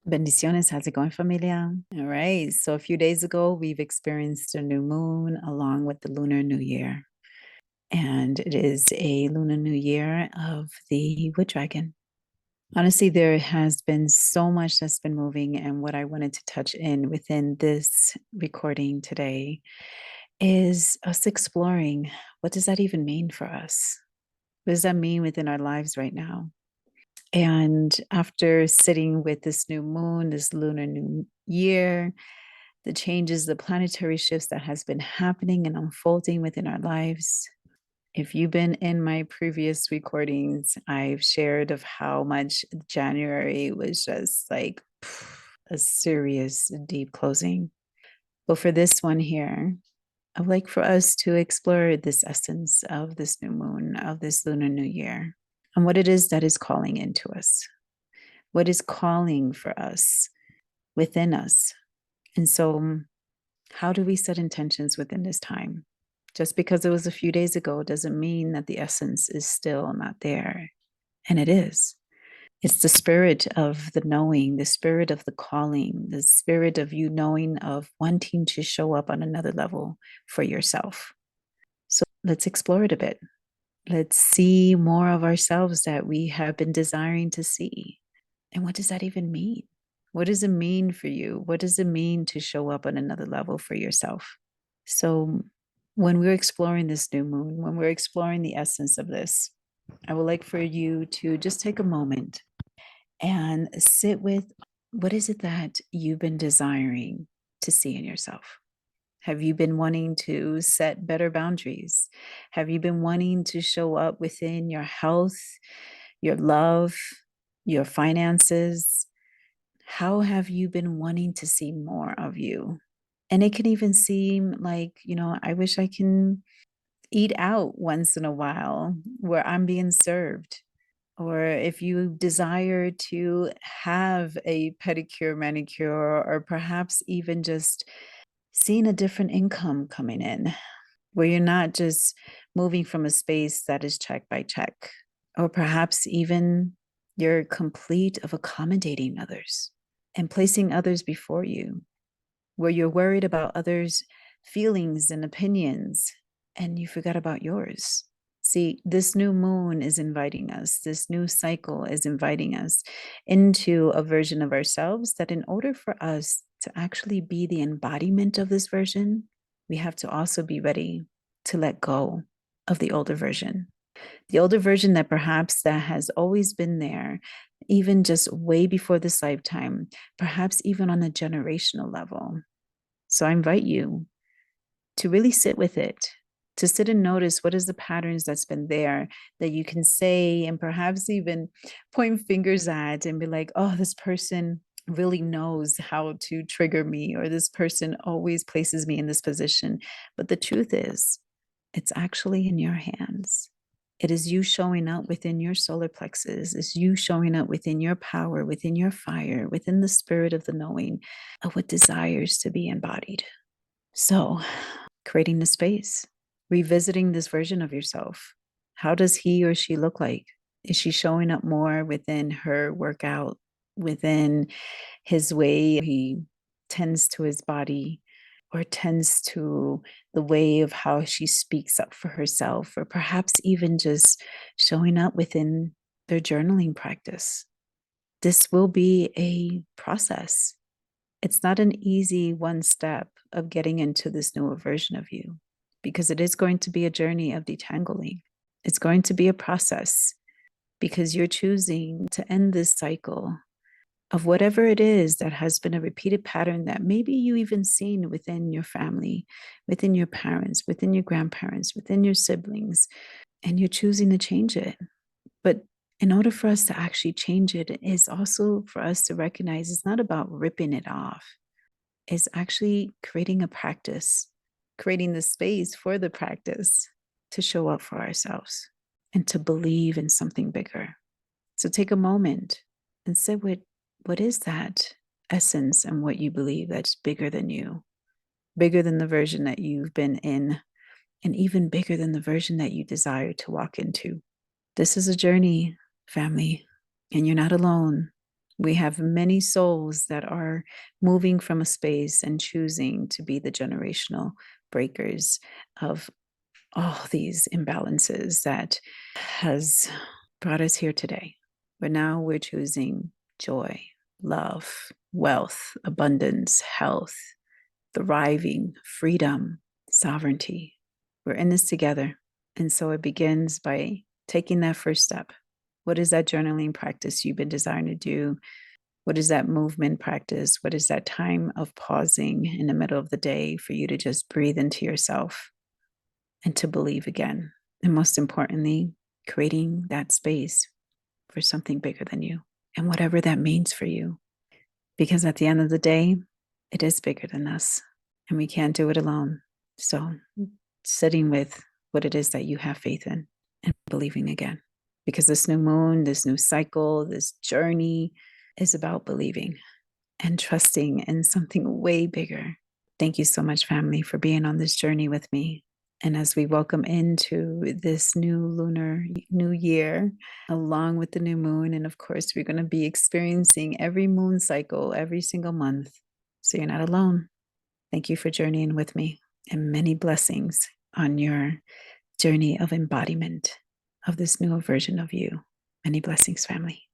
Bendiciones, how's it going, familia? All right, so a few days ago, we've experienced a new moon along with the Lunar New Year. And it is a Lunar New Year of the Wood Dragon. Honestly, there has been so much that's been moving, and what I wanted to touch in within this recording today is us exploring what does that even mean for us? What does that mean within our lives right now? And after sitting with this new moon, this Lunar New Year, the changes, the planetary shifts that has been happening and unfolding within our lives. If you've been in my previous recordings, I've shared of how much January was just like a serious deep closing. But for this one here, I'd like for us to explore this essence of this new moon, of this Lunar New Year, and what it is that is calling into us, what is calling for us within us. And so, how do we set intentions within this time? Just because it was a few days ago doesn't mean that the essence is still not there. And it is. It's the spirit of the knowing, the spirit of the calling, the spirit of you knowing, of wanting to show up on another level for yourself. So let's explore it a bit. Let's see more of ourselves that we have been desiring to see. And what does that even mean? What does it mean for you? What does it mean to show up on another level for yourself? So, when we're exploring this new moon, when we're exploring the essence of this, I would like for you to just take a moment and sit with what is it that you've been desiring to see in yourself? Have you been wanting to set better boundaries? Have you been wanting to show up within your health, your love, your finances? How have you been wanting to see more of you? And it can even seem like, I wish I can eat out once in a while where I'm being served. Or if you desire to have a pedicure, manicure, or perhaps even just seeing a different income coming in, where you're not just moving from a space that is check by check, or perhaps even you're complete of accommodating others and placing others before you, where you're worried about others' feelings and opinions and you forgot about yours. See, this new moon is inviting us, this new cycle is inviting us into a version of ourselves that, in order for us to actually be the embodiment of this version, we have to also be ready to let go of the older version that perhaps that has always been there, even just way before this lifetime, perhaps even on a generational level. So I invite you to really sit with it, to sit and notice what is the patterns that's been there that you can say and perhaps even point fingers at and be like, oh, this person really knows how to trigger me, or this person always places me in this position. But the truth is, it's actually in your hands. It is you showing up within your solar plexus, it's you showing up within your power, within your fire, within the spirit of the knowing of what desires to be embodied. So, creating the space, revisiting this version of yourself. How does he or she look like? Is she showing up more within her workout, within his way he tends to his body, or tends to the way of how she speaks up for herself, or perhaps even just showing up within their journaling practice? This will be a process. It's not an easy one step of getting into this newer version of you, because it is going to be a journey of detangling. It's going to be a process because you're choosing to end this cycle of whatever it is that has been a repeated pattern that maybe you even seen within your family, within your parents, within your grandparents, within your siblings, and you're choosing to change it. But in order for us to actually change it, it is also for us to recognize it's not about ripping it off. It's actually creating a practice, creating the space for the practice to show up for ourselves and to believe in something bigger. So take a moment and sit with, what is that essence and what you believe that's bigger than you, bigger than the version that you've been in, and even bigger than the version that you desire to walk into. This is a journey, family, and you're not alone. We have many souls that are moving from a space and choosing to be the generational breakers of all these imbalances that has brought us here today. But now we're choosing joy, love, wealth, abundance, health, thriving, freedom, sovereignty. We're in this together. And so it begins by taking that first step. What is that journaling practice you've been desiring to do? What is that movement practice? What is that time of pausing in the middle of the day for you to just breathe into yourself and to believe again? And most importantly, creating that space for something bigger than you and whatever that means for you. Because at the end of the day, it is bigger than us and we can't do it alone. So, sitting with what it is that you have faith in and believing again. Because this new moon, this new cycle, this journey is about believing and trusting in something way bigger. Thank you so much, family, for being on this journey with me. And as we welcome into this new Lunar New Year, along with the new moon, and of course, we're going to be experiencing every moon cycle every single month. So you're not alone. Thank you for journeying with me, and many blessings on your journey of embodiment of this newer version of you. Many blessings, family.